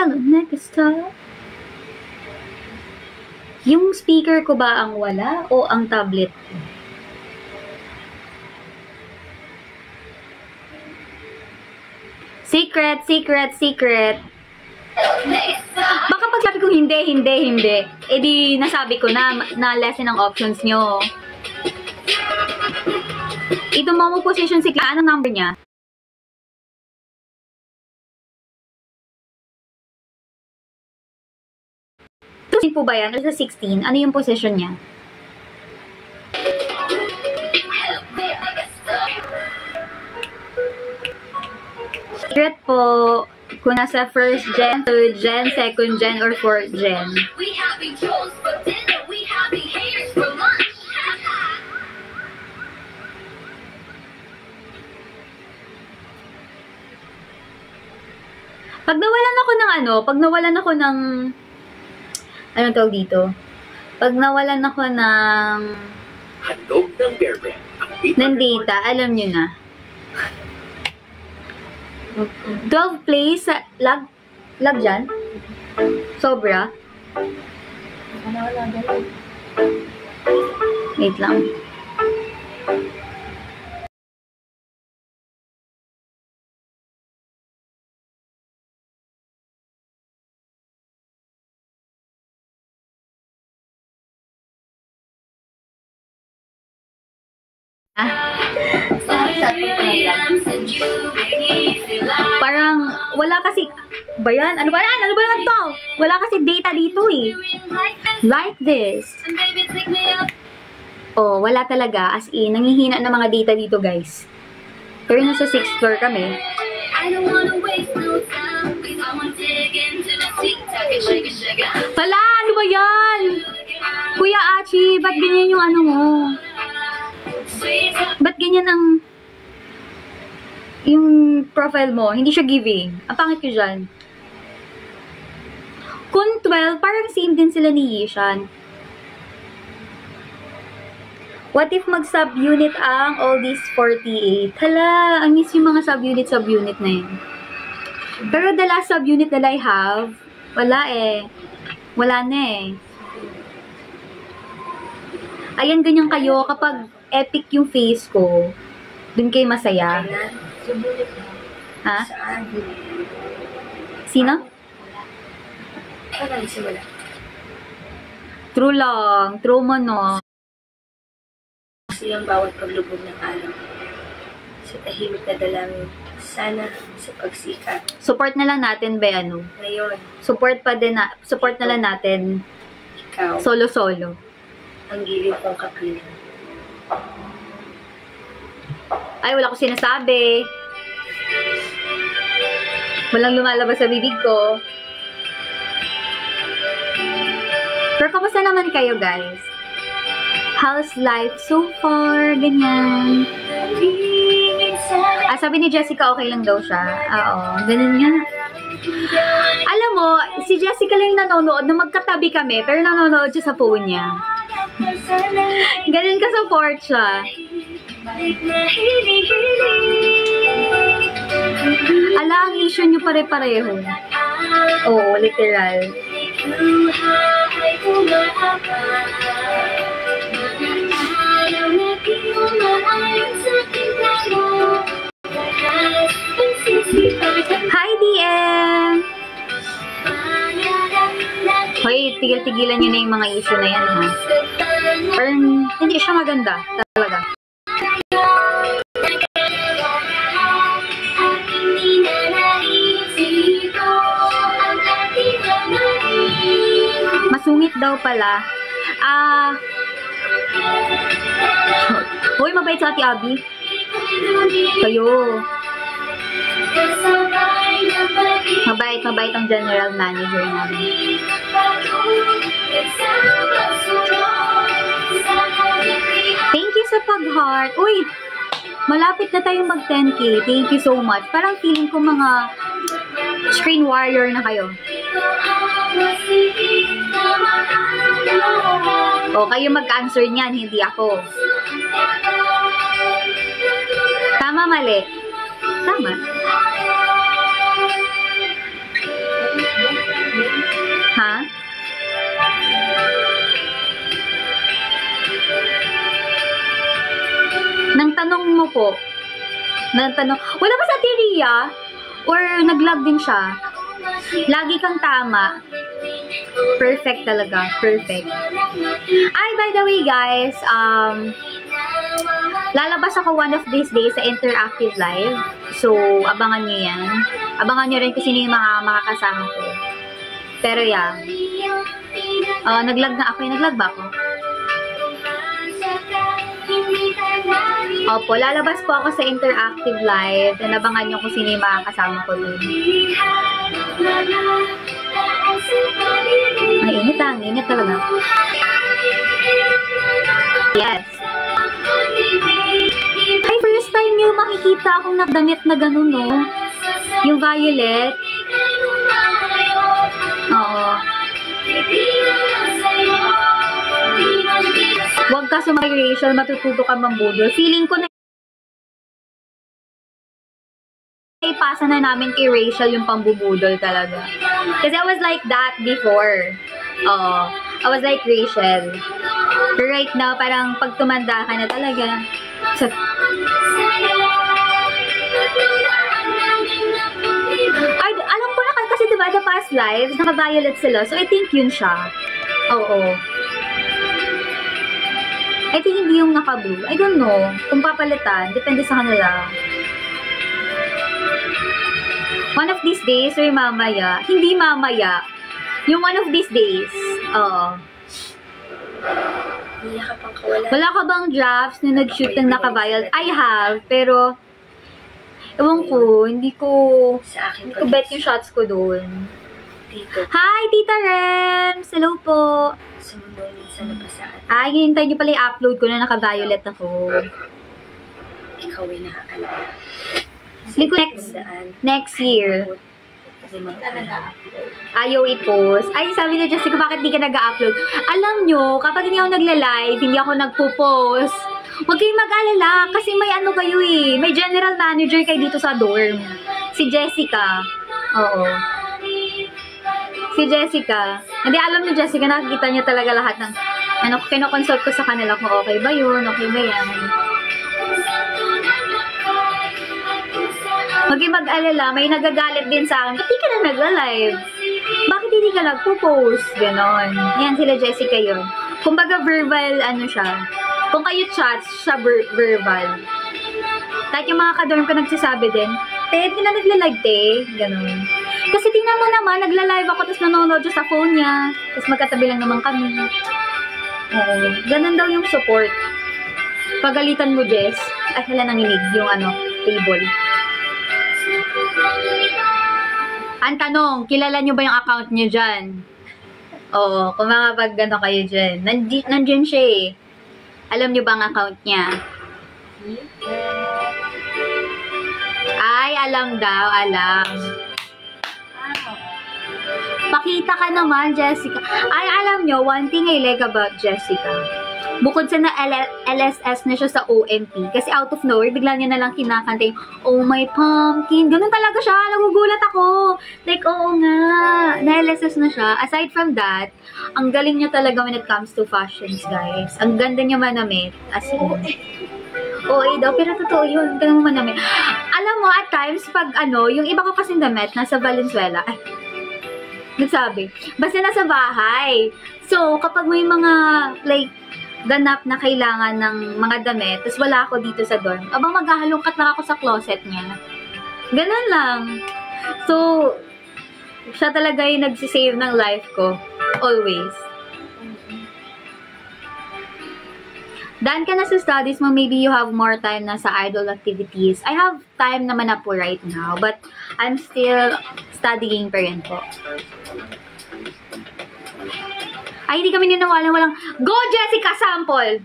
Hello, Megastar. Yung speaker ko ba ang wala o ang tablet ko? Secret, secret, secret. Baka pag sabi ko hindi. Eh di nasabi ko na lesson ang options nyo. Ito mo position si Clara. Anong number niya? Po ba yan? Or sa 16? Ano yung position niya? Secret po kung nasa first gen, third gen, second gen, or fourth gen. Pag nawalan ako ng anong tawag dito? Pag nawalan ako ng data, alam nyo na. 12 plays sa lag dyan? Sobra? Wait lang. Parang wala kasi ba yan? Ano ba yan to? Wala kasi data dito eh. Like this. Oh, wala talaga. As in, nanghihina ng mga data dito, guys. Pero nasa 6th floor kami. Hala, ano ba yan? Kuya Achi, ba't ganyan yung ano mo? Ba't ganyan ang yung profile mo? Hindi siya giving. Ang pangit ko dyan. Kung 12, parang same din sila ni Yishan. What if mag-subunit ang all these 48? Hala, ang miss yung mga subunit na yun. Pero the last subunit that I have, wala eh. Wala na eh. Ayan, ganyan kayo kapag epic yung face ko, dun kayo masaya. Ha? Sino? True lang. True mo, no? Kasi yung bawat paglubog ng araw sa tahimik na dalangin, sana sa pagsikat. Support na lang natin, Beano. Ngayon, support na lang natin. Ikaw. Solo-solo. Ang giliw kong kapiling. Ay, wala ko sinasabi. Walang lumalabas sa bibig ko. Pero kamusta naman kayo, guys? How's life so far? Ganyan. Sabi ni Jessica, okay lang daw siya. Oo, ganun nga. Alam mo, si Jessica lang nanonood na magkatabi kami, pero nanonood siya sa phone niya. Ganun ka-support siya. Ala, ang issue nyo pare-pareho. Oo, literal. Hi, DM! Hoy, tigil-tigilan nyo na yung mga issue na yan, ha? Pero hindi siya maganda, talaga. Masungit daw pala. Hoy, mabait sa Ate Abby. Kayo. Mabait ang general manager namin. Thank you sa pag-heart. Uy, malapit na tayong mag 10K. Thank you so much. Parang feeling ko mga screen warrior na kayo. O, kayo mag-answer niyan, hindi ako. Tama, mali? Tama. Natanong, wala ba sa Tiria? Or nag-lag din siya? Lagi kang tama. Perfect talaga. Perfect. Ay, by the way, guys, lalabas ako one of these days sa interactive live. So, abangan nyo yan. Abangan nyo rin kung sino yung mga makakasama ko. Pero, yeah. Nag-lag na ako. Nag-lag ba ako? Opo, lalabas po ako sa interactive live. And abangan nyo kung sino yung makakasama ko dun. Ay, init lang. Init talaga. Yes. Ay, first time nyo makikita akong nakdamit na ganun, no? Yung violet. Oo. Huwag ka sumay, Rachel. Matututo ka mambudol. Feeling ko na ipasa na namin kay Rachel yung pambubudol talaga. Kasi I was like that before. I was like Rachel. But right now, parang pag tumanda ka na talaga. Ay, alam ko na kasi diba the past lives, naka-violet sila. So I think yun siya. Oo. I think hindi yung naka-blue. I don't know. Kung papalitan, depende sa kanila. One of these days, or mamaya. Hindi mamaya. Yung one of these days. Oo. Wala ka bang drafts na nag-shoot ng naka-violet? I have, pero ewan ko, hindi ko bet yung shots ko doon. Hi, Tita Rems! Hello po! Ay, hinintay niyo pala i-upload ko na naka-violet ako. Ikaw ay nakakalaga. Next year. Ayaw i-post. Ay, sabi na Jessica, bakit di ka nag-upload? Alam nyo, kapag hindi ako nagla-live, hindi ako nagpo-post, huwag kayong mag-alala, kasi may ano kayo eh. May general manager kayo dito sa dorm. Si Jessica. Oo. Si Jessica. Hindi, alam niyo Jessica, nakikita niya talaga lahat ng, kinoconsult ko sa kanila kung okay ba yun, okay ba yan. Huwag kayong mag-alala, may nagagalit din sa akin. Ba't di ka na nagla-live? Bakit hindi ka nagpo-post? Ganon. Yan, sila Jessica yun. Kumbaga verbal, ano siya. Kung kayo chats, siya verbal. Kahit yung mga kadorm ko nagsasabi din, Ted, di na nagla-live, te. Ganon. Kasi tingnan mo naman, nagla-live ako, tapos nanonood siya sa phone niya. Tapos magkatabi lang naman kami. Oo. Ganon daw yung support. Pagalitan mo, Jess. Ay, hala nanginig yung table. Ang tanong, kilala nyo ba yung account nyo dyan? Oo, kung mga pag kayo dyan. Nandyan siya eh. Alam nyo ba ang account niya? Ay, alam daw, alam. Pakita ka naman, Jessica. Ay, alam nyo, one thing I like about Jessica. Bukod sa LSS na siya sa OMP, kasi out of nowhere, bigla niya na lang kinakanta yung, oh my pumpkin. Ganun talaga siya. Nagugulat ako. Like, oo nga. Na-LSS na siya. Aside from that, ang galing niya talaga when it comes to fashions, guys. Ang ganda niya manamit. As in. Oo, daw. Pero totoo yun. Ganun mo manamit. Alam mo, at times, pag yung iba ko kasing damit, nasa Valenzuela. Ay, nagsabi. Basta nasa bahay. So, kapag may mga, like, ganap na kailangan ng mga damit, tapos wala ako dito sa dorm, abang maghahalongkat lang ako sa closet niya. Ganun lang. So, siya talaga yung nagsisave ng life ko. Always. Done ka na sa studies mo, maybe you have more time na sa idol activities. I have time naman na po right now, but I'm still studying pa rin po. Ay, hindi kami ninawalan, walang, go Jessica, sample!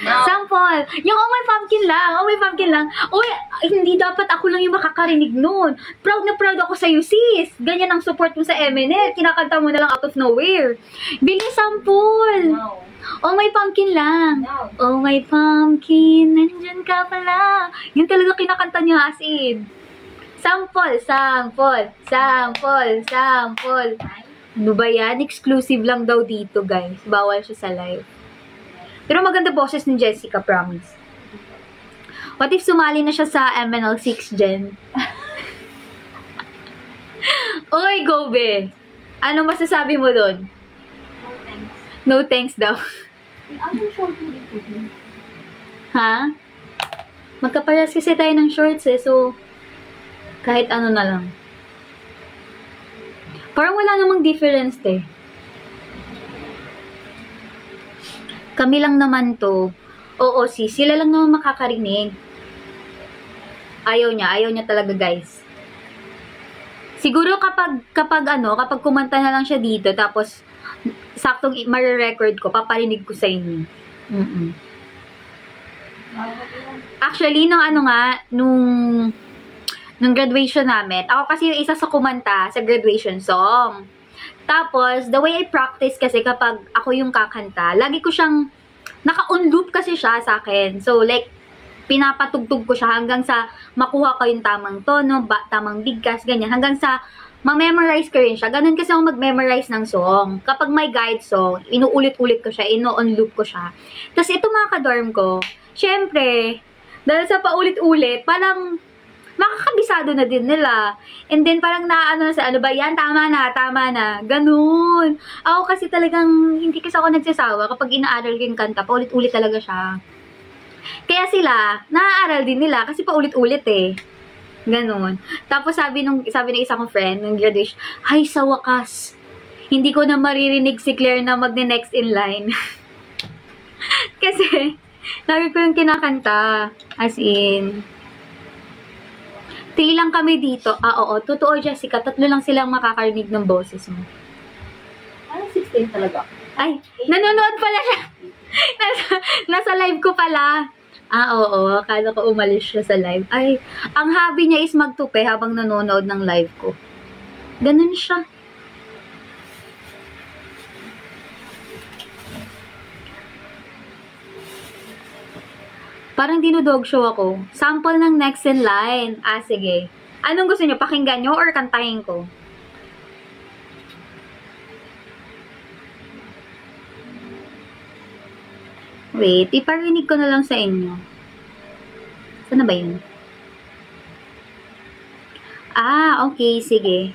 No. Sample! Yung oh my pumpkin lang, oh my pumpkin lang. Uy, hindi dapat ako lang yung makakarinig nun. Proud na proud ako sa'yo, sis. Ganyan ang support mo sa MNL. Kinakanta mo na lang out of nowhere. Bilis, sample! No. Oh my pumpkin lang. No. Oh my pumpkin, nandyan ka pala. Yun talaga kinakanta niya as in. Sample, sample, sample, sample. Ano ba yan? Exclusive lang daw dito, guys. Bawal siya sa live. Pero maganda boses ni Jessica, promise. What if sumali na siya sa MNL 6 Gen? Oy, Gobe! Ano masasabi mo doon? No thanks daw. Ha? Magkaparas kasi tayo ng shorts eh, so kahit ano na lang. Parang wala namang difference eh. Kami lang naman to. Oo, sila lang naman makakarinig. Ayaw niya talaga guys. Siguro kapag kumanta na lang siya dito, tapos saktong marirecord ko, paparinig ko sa inyo. Actually, nung graduation namin, ako kasi yung isa sa kumanta sa graduation song. Tapos, the way I practice kasi kapag ako yung kakanta, lagi ko siyang, naka-on loop kasi siya sa akin. So, like, pinapatugtog ko siya hanggang sa makuha ko yung tamang tono, tamang bigkas, ganyan. Hanggang sa ma-memorize ko rin siya. Ganun kasi ako mag-memorize ng song. Kapag may guide song, inuulit-ulit ko siya, ino-on loop ko siya. Tapos ito mga kadorm ko, syempre, dahil sa paulit-ulit, parang makakabisado na din nila. And then parang ano ba yan? Tama na. Ganun. Ako kasi talagang, hindi kasi ako nagsasawa kapag inaaral ko yung kanta, paulit-ulit talaga siya. Kaya sila, naaaral din nila kasi paulit-ulit eh. Ganun. Tapos sabi ng isa kong friend, nung graduation, ay sa wakas, hindi ko na maririnig si Claire na magne-next in line. Kasi, lagi ko yung kinakanta. As in, 3 lang kami dito. Oo, totoo Jessica, 3 lang silang makakarinig ng boses mo. Ano 16 talaga? Ay, nanonood pala siya. nasa live ko pala. Oo, akala ko umalis siya sa live. Ay, ang hobby niya is magtupe habang nanonood ng live ko. Ganun siya. Parang dinudog show ako. Sample ng next in line. Sige. Anong gusto niyo? Pakinggan niyo or kantahin ko? Wait, iparinig ko na lang sa inyo. Saan na ba yun? Okay. Sige.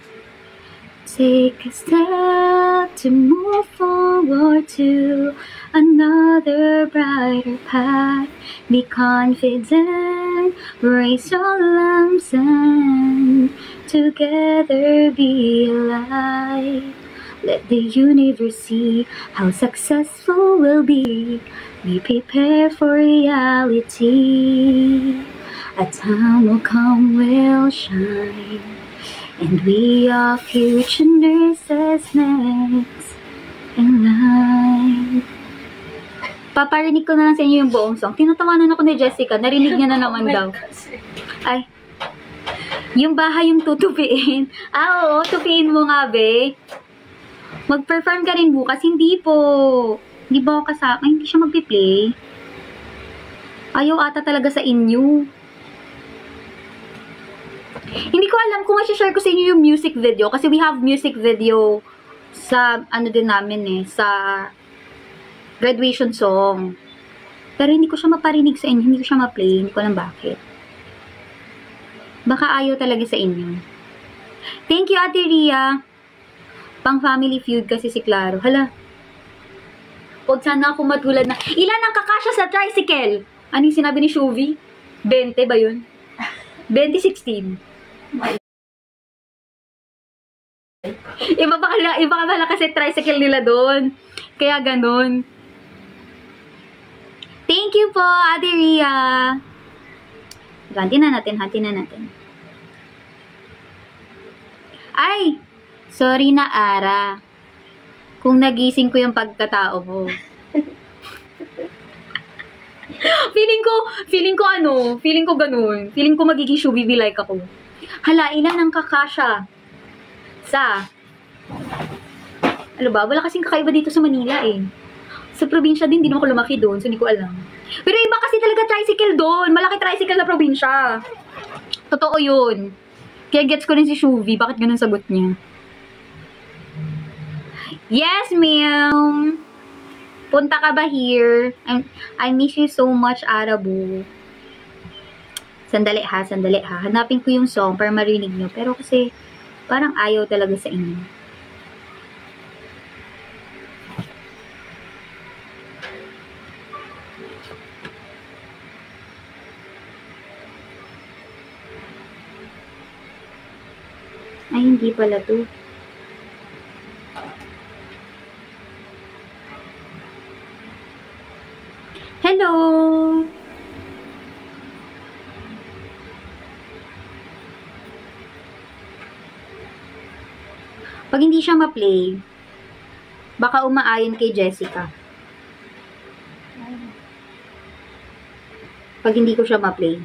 Take a step to move forward to another brighter path. Be confident, raise your lamps and together be alive. Let the universe see how successful we'll be. Be prepared for reality. A time will come, we'll shine. And we are future nurses next in line. Paparinig ko na lang sa inyo yung buong song. Tinatawanan ako ni Jessica. Narinig niya na naman daw. Ay. Yung bahay yung tutupiin. Oo, tupiin mo nga, be. Mag-perform ka rin bukas. Hindi po. Hindi ba ako kasama? Hindi siya magpi-play. Ayaw ata talaga sa inyo. Hindi ko alam kung share ko sa inyo yung music video. Kasi we have music video sa, din namin sa graduation song. Pero hindi ko siya maparinig sa inyo. Hindi ko siya ma-play. Hindi ko alam bakit. Baka ayaw talaga sa inyo. Thank you, Ate Ria. Pang family feud kasi si Claro. Hala. Huwag sana ako matulad na. Ilan ang kakasya sa tricycle? Anong sinabi ni Shuvi? 20 ba yun? 2016. Iba pala kasi tricycle nila doon. Kaya ganun. Thank you po, Ate Ria. Hanti na natin. Ay! Sorry na, Ara. Kung nagising ko yung pagkatao mo. Feeling ko ganun. Feeling ko magiging Shubibi like ako. Hala, ilan ang kakasya? Ano ba? Wala kasing kakaiba dito sa Manila eh. Sa probinsya din, di naman ako lumaki doon, so hindi ko alam. Pero iba kasi talaga tricycle doon. Malaki tricycle sa probinsya. Totoo yun. Kaya gets ko rin si Shuvi. Bakit ganun sagot niya? Yes, ma'am. Punta ka ba here? I miss you so much, Arabu. Sandali ha. Hanapin ko yung song para marinig nyo. Pero kasi, parang ayaw talaga sa inyo. Ay, hindi pala to. Hello! Pag hindi siya ma-play, baka umaayon kay Jessica. Pag hindi ko siya ma-play.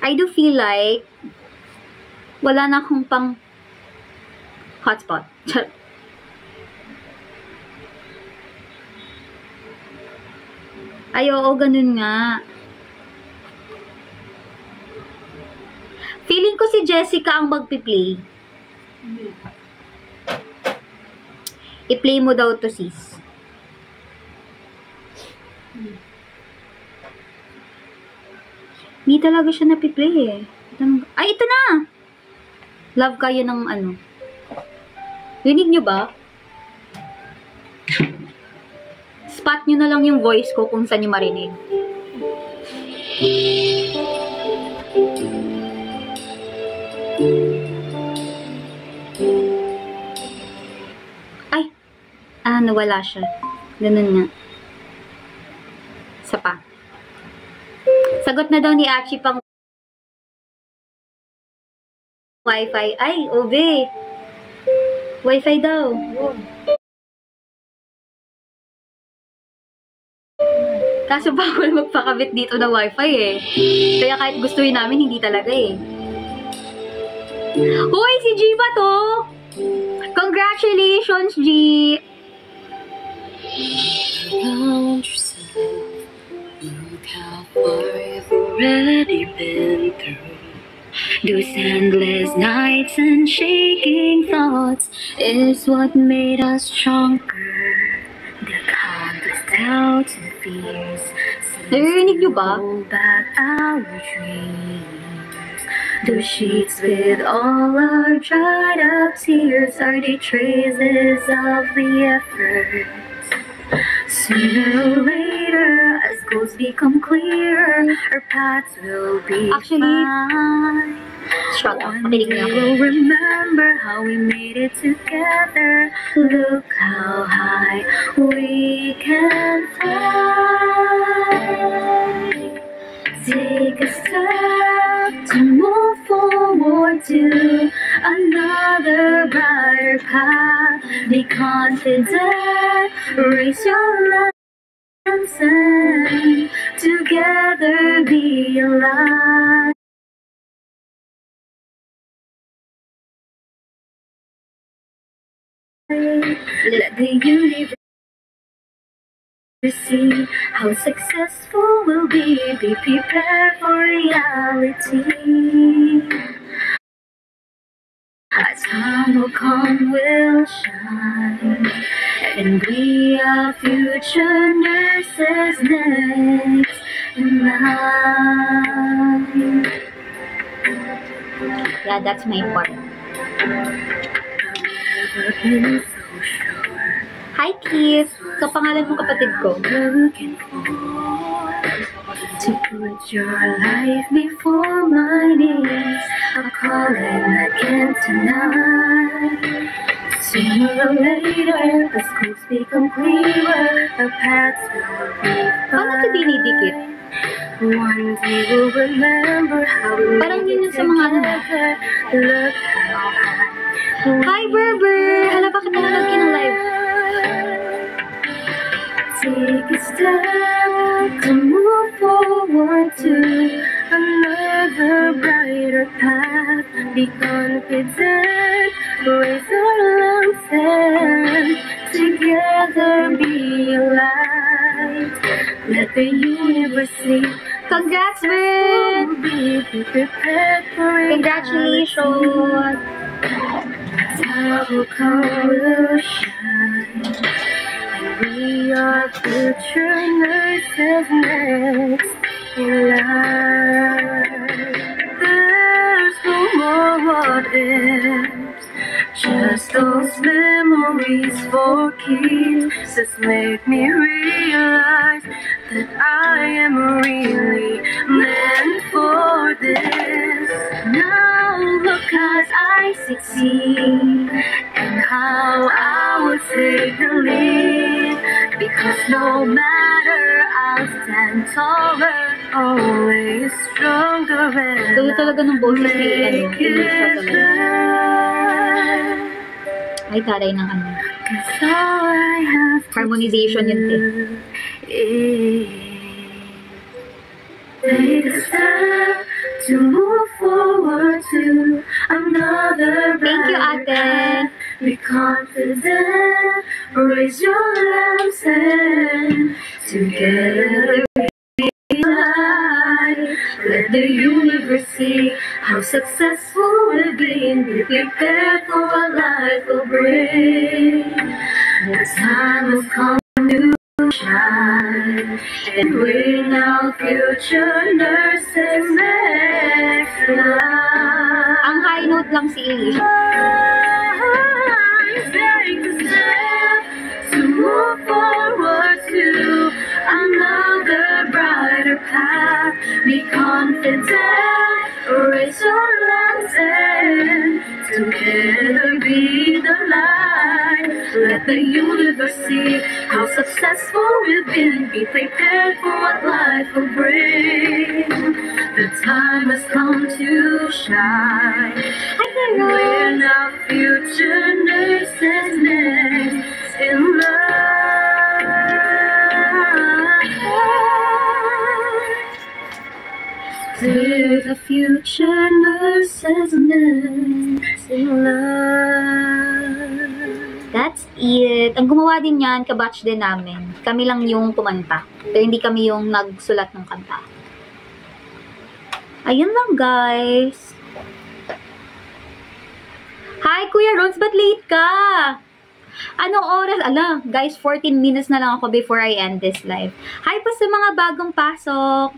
I do feel like wala na akong pang hotspot. Ay, oo, ganun nga. Feeling ko si Jessica ang magpi-play. I-play mo daw to, sis. Hindi talaga siya napiplay eh. Ay, ito na! Love kayo ng ano. Rinig nyo ba? Spot nyo na lang yung voice ko kung saan nyo marinig. Ay! Nawala siya. Ganun nga. Isa pa. Sagot na daw ni Achi pang Wi-Fi. Ay, Obe. Wi-Fi daw. Kaso bawal magpakabit dito na Wi-Fi eh. Kaya kahit gustuin namin, hindi talaga eh. Hoy, si G ba to? Congratulations, G! Look how far you've already been through. Those endless nights and shaking thoughts is what made us stronger. The countless doubts and fears Naririnig nyo ba? hold back our dreams. Those sheets with all our dried up tears are the traces of the effort. Sooner or later, as goals become clearer, our paths will be Actually, fine. shut up. One Makinig day na ako. we'll remember how we made it together. Look how high we can fly. Take a step to move forward to another brighter path. Be confident, raise your lance and together be alive. Let the universe see how successful we'll be. Be prepared for reality. As time will come, we'll shine and be our future nurses next in line. Yeah, that's my part. Never been so sure. Hi, Keith! Kapangalan mo kapatid ko. Looking for to put your life before mine is a calling I can't deny. Sooner or later, the schools become clearer, the paths will be Paano ito dinidikit? One day we'll remember how we Parang made yun it yung sa mga ano. together. Look how high. Hi, Berber! Hala, bakit nanonood ka ng live? Take a step to move forward to another brighter path. Be confident, raise our lungs and together be a light. Let the universe see Congrats, Vern! Congratulations! Our revolution, and we are future nurses next in line. There's no more what ifs, just those memories for keeps. Just make me realize that I am really meant for this. Now look as I succeed, and how I will take the lead. Because no matter, I'll stand taller, always stronger and Gawin talaga ng boses ni make it last. Ay, taray ng ano. 'Cause all I have to Harmonization yun, te. take a step to move forward to another Thank you, brighter ate. path. Be confident, raise your lamps and together we light. Let the universe see how successful we've been. Be prepared for what life will bring. The time has come to shine, and we're now future nurses next in line. Ang high note lang si Alicia. Take a step to move forward to another brighter path. Be confident, raise your lamps and together be the light. Let the universe see how successful we've been. Be prepared for what life will bring. The time has come to shine. We're now future nurses next in line. We're the future nurses next in line. That's it. Ang gumawa din yan, kabatch din namin. Kami lang yung kumanta. Pero hindi kami yung nagsulat ng kanta. Ayun lang, guys. Hi, Kuya Rons, ba't late ka? Anong oras? Ala, guys, 14 minutes na lang ako before I end this live. Hi po sa mga bagong pasok.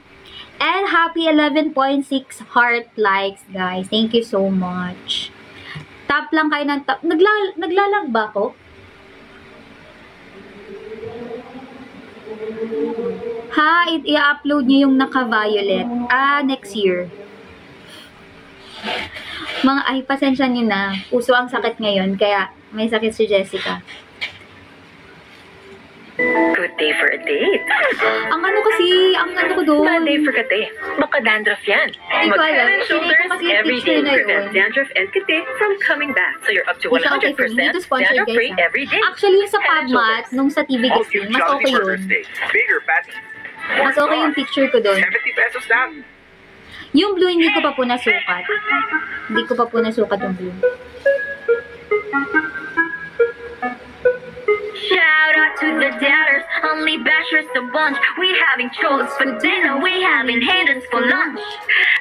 And happy 11.6 heart likes, guys. Thank you so much. Tap lang kayo ng tap. Naglalag ba ako? Ha, i-upload nyo yung naka-violet. Next year. Mga, ay, pasensya nyo na. Puso ang sakit ngayon, kaya may sakit si Jessica. Good day for a date. Ang ano kasi, ang ano ko doon. Bad day for kate. Baka dandruff yan. Hindi ko alam. Mag-head and shoulders Pinay ko kasi yung every picture day na yun. prevent dandruff and kate from coming back. So you're up to Hindi siya okay for me. 100% Ito sponsored, dandruff-free guys. every day. Actually, yung sa Head and PubMat, shoulders. nung sa TV Gasing, mas okay yun. Bigger patty. Mas okay yung picture ko doon. 70 pesos lang. Yung blue, hindi ko pa po nasukat. Hindi ko pa po nasukat yung blue. Shout out to the doubters, only bashers a bunch. We having trolls for dinner, we having haters for lunch.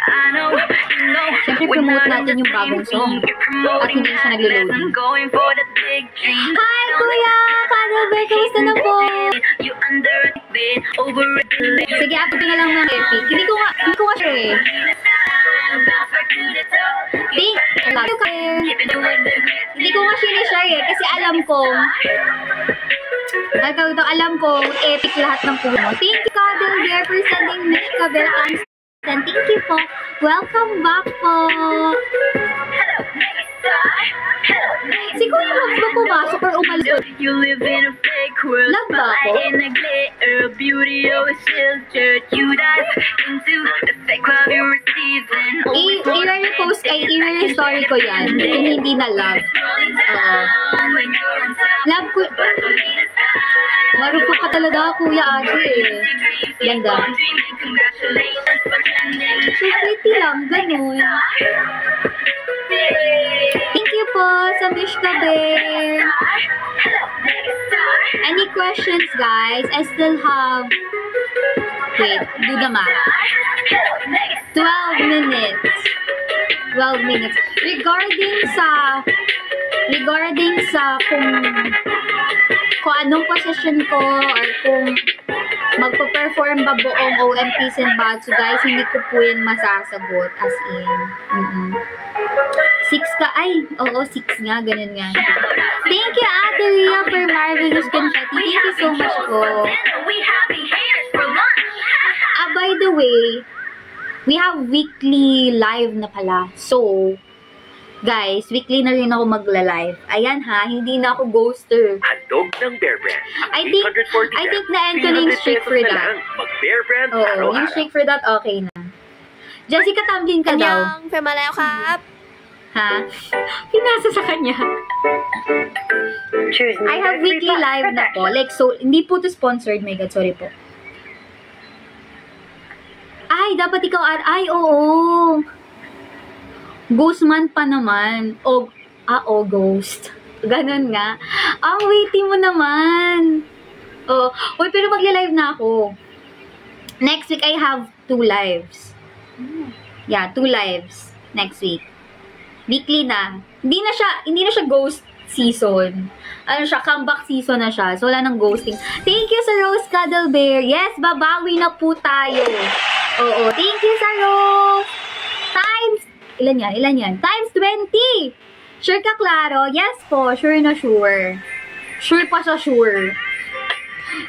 I know, you know, Siyempre, we're promote not natin on the yung bagong same song. team. You're promoting At hindi siya that naglo-loading. lesson, going for the big dream. Hi, Kuya! Kadalbert, kamusta na po? You underrated, overrated. Sige, upload nga lang ng epic. Hindi ko nga sure eh. Thank you, Kuya. Hindi ko nga sinishare eh, kasi alam kong epic lahat ng puno. Thank you, Kadel Bear, for sending Miss Kabel and thank you po. Welcome back po. Si Kuya Rox ba pumasok or umalis? You live in a fake world, Lag ba ako? in the glitter, beauty always filtered. You dive into the fake love you receive, and I-repost, i-story ko yan. Kung hindi na love. Love ko. Marupok ka talaga, Kuya Ate eh. Ganda. So pretty lang, ganun. Thank you po sa Mishka Bear. Any questions, guys? I still have Wait, do the math. 12 minutes. 12 minutes. Regarding sa kung anong position ko or kung magpo-perform ba buong OMTs and BATS, so guys, hindi ko po yan masasagot as in. 6 ka, ay, oo, 6 nga, ganun nga. Thank you, Ate Rhea, for marvelous confetti. Thank you so much po. By the way, we have weekly live na pala. So, guys, weekly na rin ako magla-live. Ayan ha, hindi na ako ghoster. Handog ng Bear Brand. I think na-end ko na yung streak for that. Mag-Bear Brand Oo, araw-araw. yung streak for that, okay na. Jessica, tamlin ka daw. 안녕, 별말라요 갑. Ha? Pinasa sa kanya. I have weekly live na po. Like, so, hindi po to sponsored. My God, sorry po. Ay, dapat ikaw, ay, oo. Ghostman pa naman. Ghost. Ganun nga. Waiting mo naman. Uy, pero magla-live na ako. Next week, I have 2 lives. Yeah, 2 lives. Next week. Weekly na. Hindi na siya ghost season. Ano siya, comeback season na siya. So, wala nang ghosting. Thank you sa Rose Cuddle Bear. Yes, babawi na po tayo. Oo, thank you sa Rose. Times, ilan yan? Times 20. Sure ka, Claro? Yes po, sure na sure. Sure pa sa sure.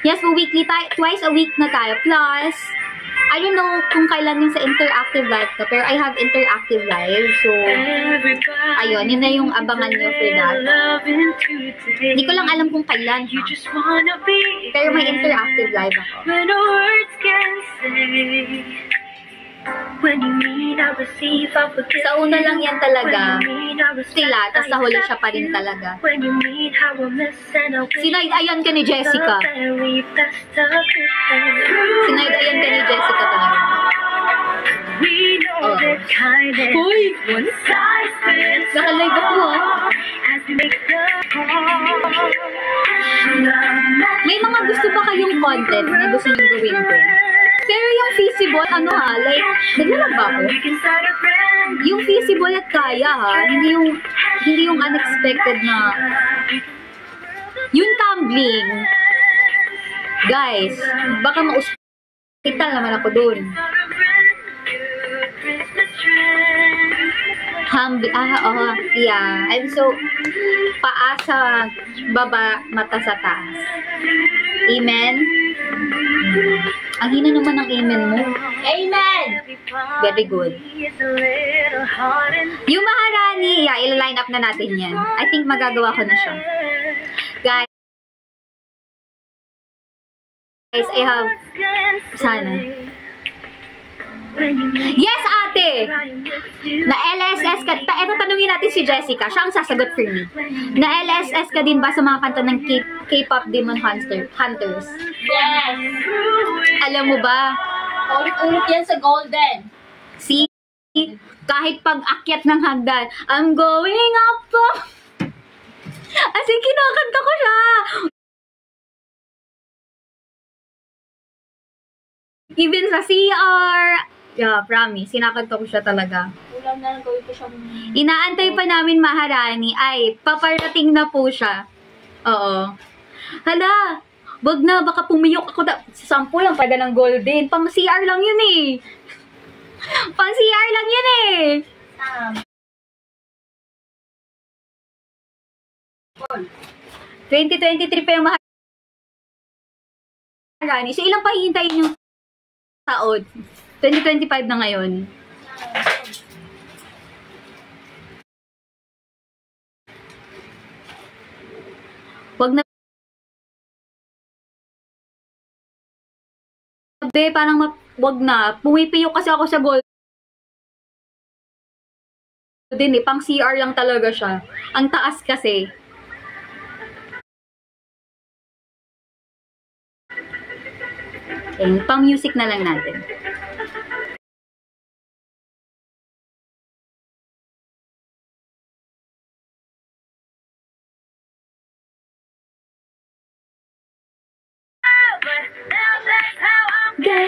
Yes po, weekly tayo, twice a week na tayo. Plus, I don't know kung kailan yung sa interactive live ka, pero I have interactive live. So, ayun, yun na yung abangan nyo for that. Hindi ko lang alam kung kailan, ha? Pero may interactive live ako. Sa una lang yan talaga sila, tas sa huli siya pa rin talaga. Sinaydayan ka ni Jessica. Sinaydayan ka ni Jessica talaga. Hoy! Nakalive ako, ha? May mga gusto pa kayong content na gusto nyo gawin ko. Pero yung feasible, like, naglalag ba ako? Yung feasible at kaya, ha? Hindi yung unexpected na, yung tumbling. Guys, baka ma-hospital naman ako dun. Yeah. I'm so, paasa, baba, mata sa taas. Amen? Ang hina naman ng amen mo. Amen! Very good. Yung Maharani, yeah, ila-line up na natin yan. I think magagawa ko na siya. Guys, I have, sana. Yes, ate! Na LSS ka, eto tanungin natin si Jessica, siya ang sasagot for me. Na LSS ka din ba sa mga kanta ng K-pop Demon Hunters? Yes! Alam mo ba? Ulit yan sa Golden. See? Kahit pag-akyat ng hagdan, I'm going up po. As in, kinakanta ko siya. Even sa CR. Yeah, promise. Sinakanta ko siya talaga. Ulam na lang gawin ko siyang... Inaantay pa namin, Maharani. Ay, paparating na po siya. Oo. Hala, wag na, baka pumiyok ako. Sampo lang pada ng golden. Pang CR lang yun eh. Pang CR lang yun eh. 2023 pa yung Maharani. So, ilang pa hihintayin yung taon? 2025 na ngayon. Wag na. Parang wag na. Pumipiyok kasi ako sa gold. Din eh, pang CR lang talaga siya. Ang taas kasi. Okay, pang music na lang natin.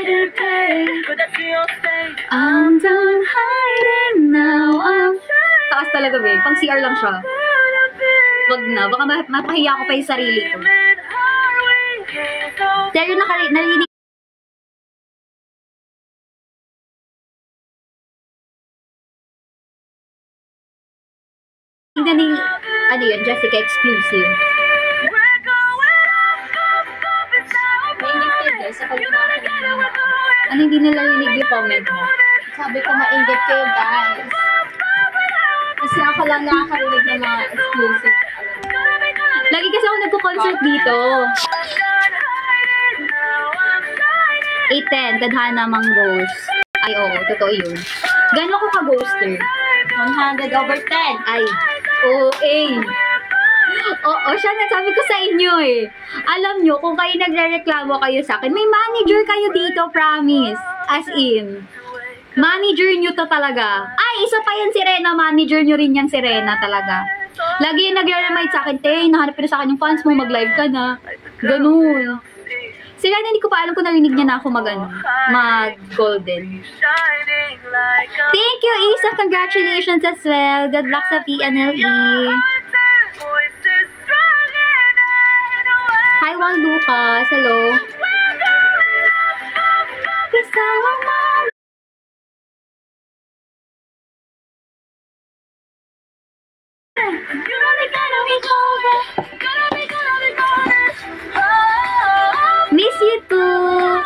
brighter day. I'm done hiding now. I'm Taas talaga, babe. Pang CR lang siya. Wag na. Baka mapahiya ko pa yung sarili ko. Pero narinig na ni, ano yun, Jessica exclusive. Maingit guys, sa pag-unahin. Ano, hindi nalarinig yung comment mo? Sabi ko maingit kayo guys. Kasi ako lang nakakarinig ng mga exclusive. Lagi kasi ako nagko-concert dito. 810, Tadhana Mang Ghost. Ay, oo, totoo yun. Gano'n ako ka-ghoster? 100/10. Ay, oo, Oo, siya nasabi ko sa inyo eh. Alam nyo, kung kayo nagre-reklamo kayo sa akin, may manager kayo dito, promise. As in, manager nyo to talaga. Ay, isa pa yan si Rena, manager nyo rin yan si Rena talaga. Lagi yung nagre-remind sa akin, nahanap na sa akin yung fans mo, mag-live ka na. Ganun. Si Rena, hindi ko pa alam kung narinig niya na ako mag-golden. Thank you, Isa. Congratulations as well. Good luck sa PNLE. Hi, Juan Lucas. Hello. Miss you too.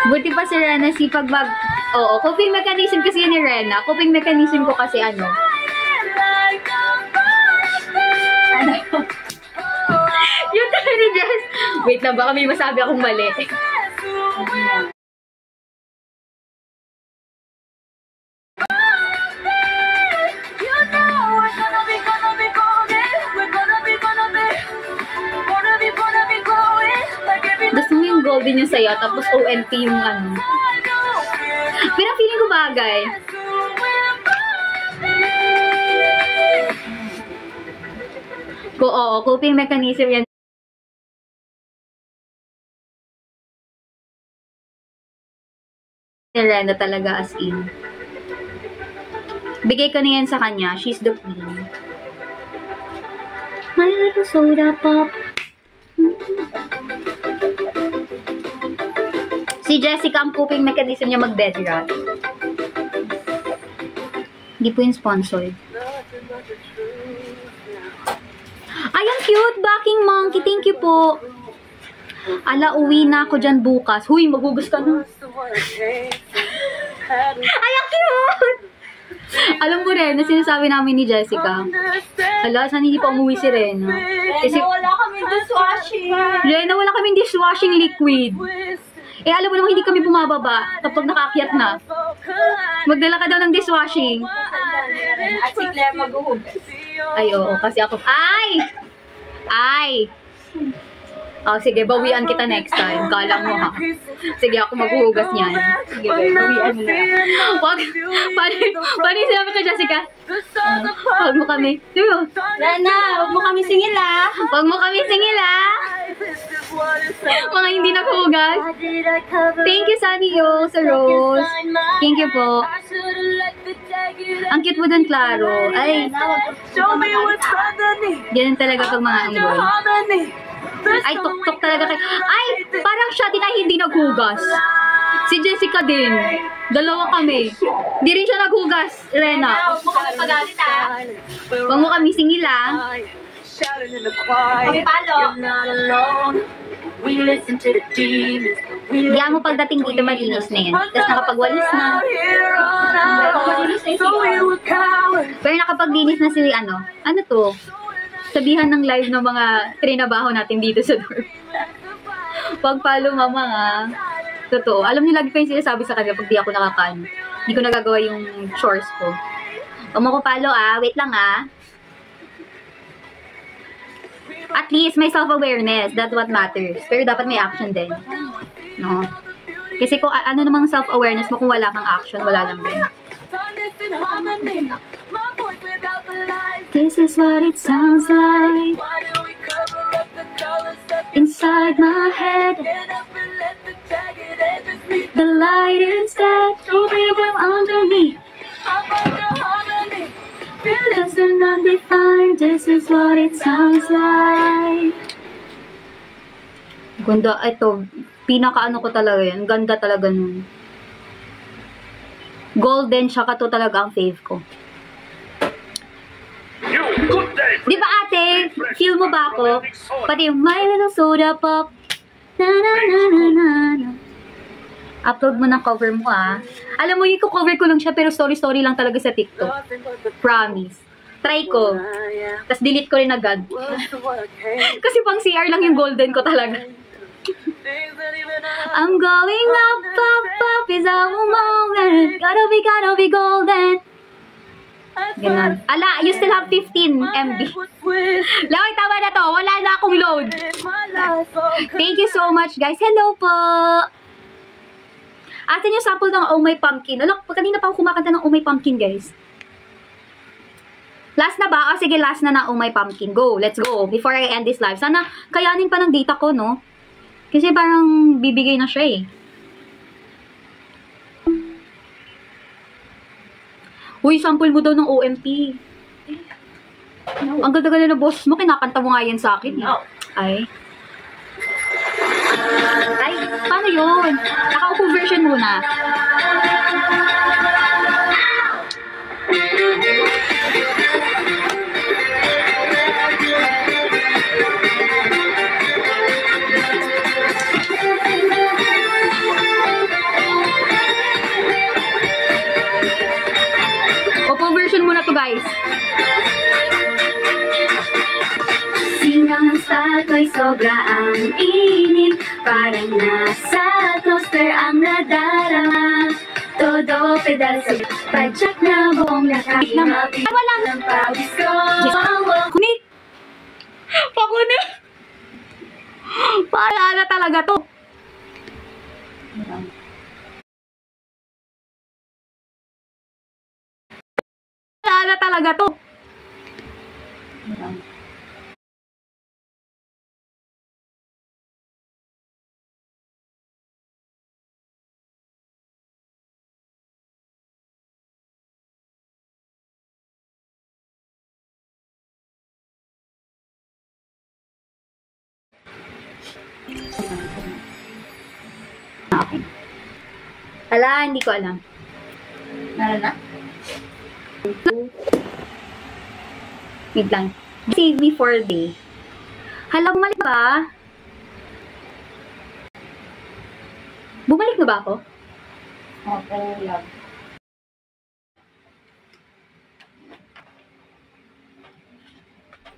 Buti pa si Rena, sipag Oo, coping mechanism kasi yun ni Rena. Coping mechanism ko kasi ano. Yung tayo ni Jess. Wait lang, baka may masabi akong mali. Gusto mo yung golden yung sayo, tapos ONT yung ano. Pero feeling ko bagay. Oo, coping mechanism yan. Rena talaga as in. Bigay ko na yan sa kanya. She's the queen. My little soda pop. Si Jessica, ang coping mechanism niya mag-bed rot. Hindi po yung sponsored. Ay, ang cute! Backing monkey. Thank you po. Ala, uwi na ako dyan bukas. Huy, magugas ka na. Ay, ang cute! Alam mo rin, na sinasabi namin ni Jessica. Ala, saan hindi pa umuwi si Rena? Kasi wala kaming dishwashing. Rena, wala kaming dishwashing liquid. Eh, alam mo naman, hindi kami bumababa kapag nakaakyat na. Magdala ka daw ng dishwashing. At si Claire maghuhugas. Ay, oo, kasi ako. Ay! Oh, sige, bawian kita next time. Kala mo, ha? Sige, ako maghuhugas niyan. Sige, bawian mo na. Wag, paano yung sinabi ka, Jessica? Wag mo kami. Diyo. Rena, huwag mo kami singil ah. Wag mo kami singil, ah. Mga hindi naghuhugas. Thank you, Sunny Yo, sa Rose. Thank you po. Ang cute mo dun, Claro. Ay, ganun talaga pag mga anggoy. Ay, tok-tok talaga kayo. Ay, parang siya din ay hindi naghugas. Si Jessica din. Dalawa kami. Di rin siya naghugas, Rena. Huwag mo kami pagalit ah. Huwag mo kami singil, ah. Kami palo. Diyan mo pagdating dito, malinis na yan. Tapos nakapagwalis na. Pero nakapaglinis na si, ano to? Sabihan ng live ng mga trinabaho natin dito sa dorm. Pag-follow, mama, nga. Totoo. Alam niyo, lagi ko yung sinasabi sa kanya pag di ako nakakaano. Hindi ko nagagawa yung chores ko. Huwag mo ko follow, ah. Wait lang, ah. At least may self-awareness. That's what matters. Pero dapat may action din. No? Kasi kung ano namang self-awareness mo, kung wala kang action, wala lang din. This is what it sounds like inside my head. The light is dead, moving them underneath. Feelings are not defined. This is what it sounds like. Ganda, ito. Pinaka-ano ko talaga yan. Ganda talaga nun. Golden, tsaka to talaga ang fave ko. Di ba ate? Feel mo ba ako? Pati yung My Little Soda Pop. Na na na na na na. Upload mo ng cover mo ah. Alam mo, yung cover ko lang siya pero story-story lang talaga sa TikTok. Promise. Try ko. Tapos delete ko rin agad. Kasi pang CR lang yung golden ko talaga. I'm going up, up, up is our moment. Gotta be golden. Ganun. Ala, you still have 15 MB. Laway, tama na to. Wala na akong load. Thank you so much, guys. Hello po. Atin yung sample ng Oh My Pumpkin. Alam, kanina pa ako kumakanta ng Oh My Pumpkin, guys. Last na ba? Sige, last na na Oh My Pumpkin. Go, let's go. Before I end this live. Sana kayanin pa ng data ko, no? Kasi parang bibigay na siya, eh. Uy, sample mo daw ng OMP. Ang ganda-ganda na boss mo. Kinakanta mo nga yan sa akin, eh. Ay. Ay, paano yun? Naka-upo version muna. Upo version muna to, guys. Sinang style ko'y sobra ang init. Parang nasa toaster ang nadarama. Todo pedal sa padyak na buong lakas. Wala ng pawis ko. Kunik! Pakuna! Para na talaga to. Para na talaga to. Okay. Ala, hindi ko alam. Na? Wait lang. Save me for a day. Hala, bumalik ba? Bumalik na ba ako? Okay, love.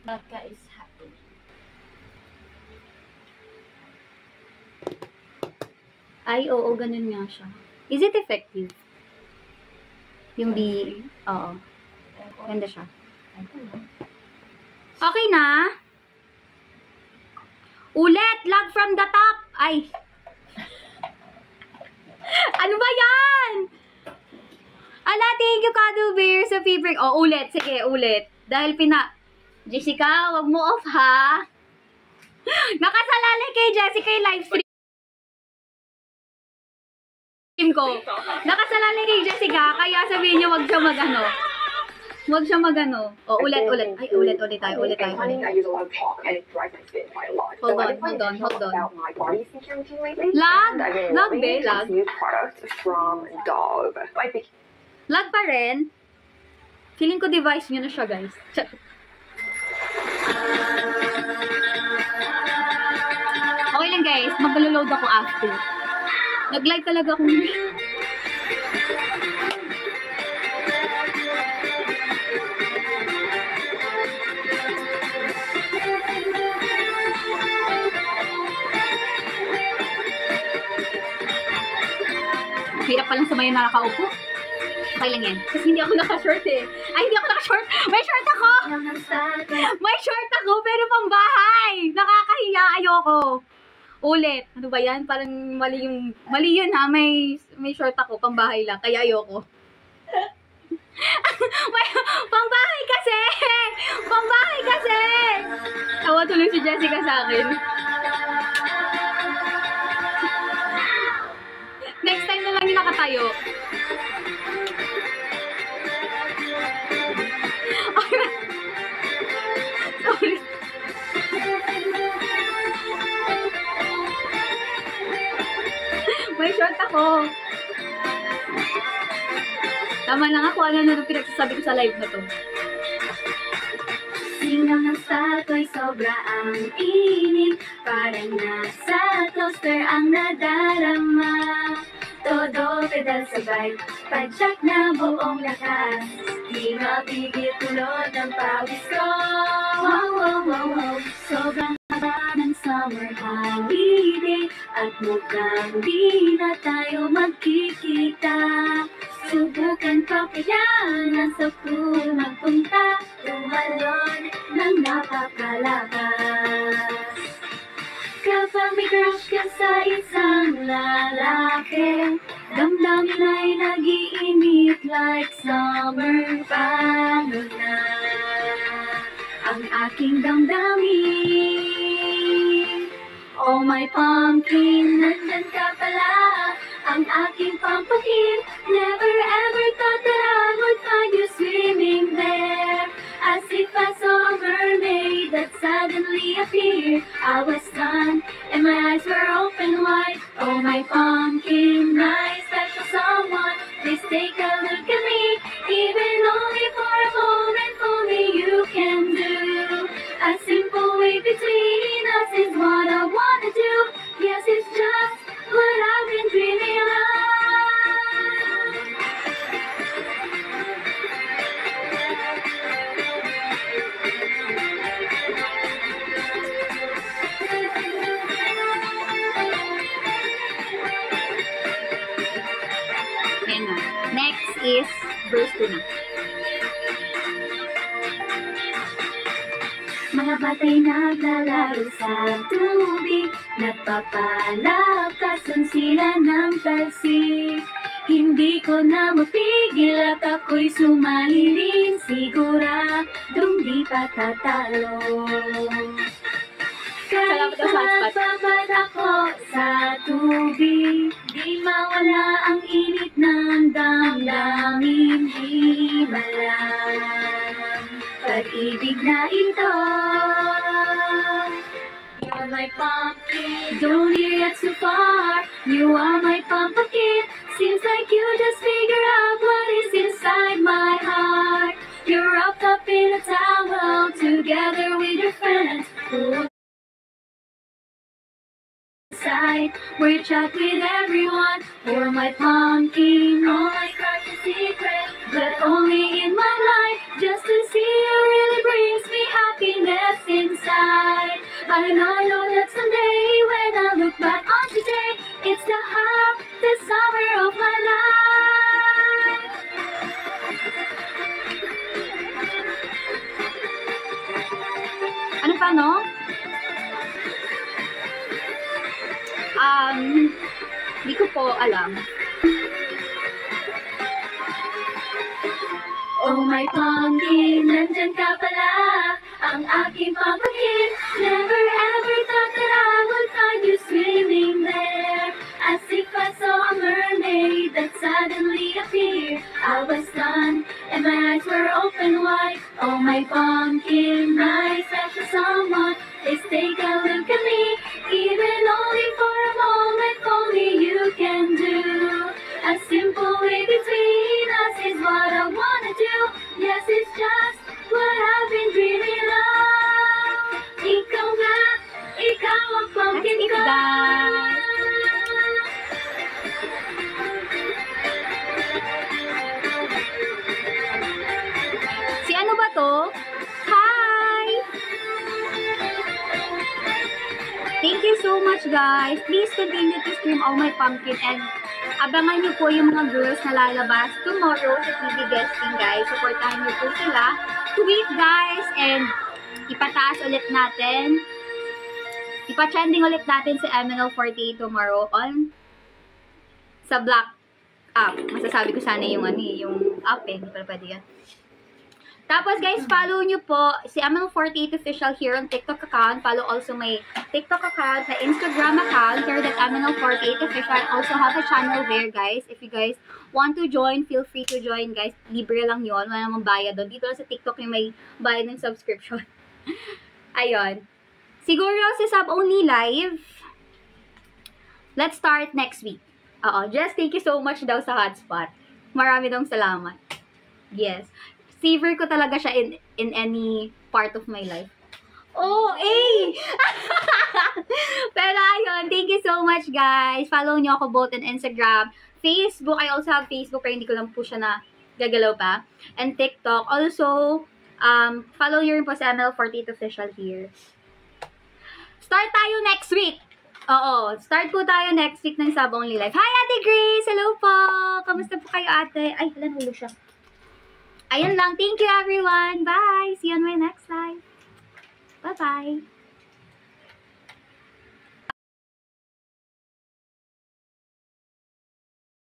Baka is happy. Ay, oo, ganun nga siya. Is it effective? Yung oo. Ganda siya. Okay na? Ulit! Lag from the top! Ay! Ano ba yan? Ala, thank you, Cuddle Bear, sa favorite. Oh, ulit. Sige, ulit. Dahil Jessica, wag mo off, ha? Nakasalalay kay Jessica yung live stream ko. Nakasalalay kay Jessica, kaya sabihin niyo wag siya magano. Wag siya magano. O, ulit. Ay, ulit tayo. I use a lot of chalk and it dries my skin quite a lot. Hold on. About my body skincare routine lately. Lag? And I've been Lag, loving be? Lag? this new product from Dove. I think Lag pa rin. Feeling ko device niyo na siya, guys. Okay lang, guys. Mag-load ako after. Nag-live talaga ako. Hirap pa lang sa may nakakaupo. Okay lang yan. Kasi hindi ako naka-short eh. Ay, hindi ako naka-short. May short ako! May short ako, pero pambahay! Nakakahiya, ayoko. Ulit. Ano ba yan? Parang mali yun ha. May short ako, pambahay lang. Kaya ayoko. May, pangbahay kasi! Pangbahay kasi! Tawa tuloy si Jessica sa akin. Next time na lang yung nakatayo. Sorry. May short ako. Tama na nga kung ano na pinagsasabi ko sa live na to. Singaw ng sato'y sobra ang init, parang nasa toaster ang nadarama. Todo pedal sabay, padyak na buong lakas, di mapigil tulod ng pawis ko. Wow, wow, wow, wow. Sobrang haba ng summer holiday, at mukhang di na tayo magkikita. Subukan ko kaya nasa pool magpunta, tumalon ng napakalakas. Kapag may crush ka sa isang lalaki, damdamin ay nag-iinit like summer. Paano na ang aking damdamin? Oh my pumpkin, nandyan ka pala, ang aking pumpkin. Never ever thought that I would find you swimming there, as if I saw a mermaid that suddenly appeared. I was stunned and my eyes were open wide. Oh my pumpkin, my special someone, please take a look at me. Even only for a moment, only you can do. A simple way between us is what I wanna do. Yes, it's just what I've been dreaming of. Ayan na. Next is verse 2 na. Mga batay naglalaro sa tubig, nagpapalakasan sila ng talsik. Hindi ko na mapigil at ako'y sumali rin, siguradong di pa tatalo. Kahit nagpapad ako sa tubig, di mawala ang init ng damdamin, di malam pag-ibig na ito. You're my pumpkin, don't hear it so far. You are my pumpkin, seems like you just figure out what is inside my heart. You're wrapped up in a towel, together with your friends. Side, we chat with everyone. You're my pumpkin, all my crush is secret, but only in my life. Just to see you really brings me happiness inside. I know that someday when I look back on today, it's the summer of my life. Ano pa, no? Hindi ko po alam. Oh my pumpkin, nandyan ka pala, ang aking pumpkin. Never ever thought that I would find you swimming there, as if I saw a mermaid that suddenly appeared. I was stunned and my eyes were open wide. Oh my pumpkin, my special someone, please take a look at me. Even only for a moment, only you can do. A simple way between us is what I wanna do. Yes, it's just what I've been dreaming of. Ikaw nga, ikaw ang pumpkin ko. Si ano ba to? Hi! Thank you so much, guys. Please continue to stream all my pumpkin and abangan niyo po yung mga girls na lalabas tomorrow sa TV guesting, guys. Supportahan niyo po sila. Tweet, guys, and ipataas ulit natin. Ipa-trending ulit natin si MNL48 tomorrow on sa Black up. Masasabi ko sana yung yung up eh. Hindi pala pwede yan. Tapos guys, follow nyo po si ML48 Official here on TikTok account. Follow also my TikTok account, my Instagram account, here that ML48 Official. I also have a channel there guys. If you guys want to join, feel free to join guys. Libre lang yun. Wala namang bayad doon. Dito lang sa TikTok yung may bayad ng subscription. Ayun. Siguro si Sub Only Live. Let's start next week. Jess, thank you so much daw sa hotspot. Marami daw salamat. Yes. Savor ko talaga siya in any part of my life. Oh, eh! Pero ayun, thank you so much guys. Follow nyo ako both on Instagram, Facebook. I also have Facebook pero hindi ko lang po siya na gagalaw pa. And TikTok. Also, follow nyo rin po sa ML48 Official here. Start tayo next week. Oo, start po tayo next week ng Sub Only Life. Hi, Ate Grace! Hello po! Kamusta po kayo, ate? Ay, wala, nahulog siya. Ayan lang. Thank you, everyone. Bye! See you on my next live. Bye-bye!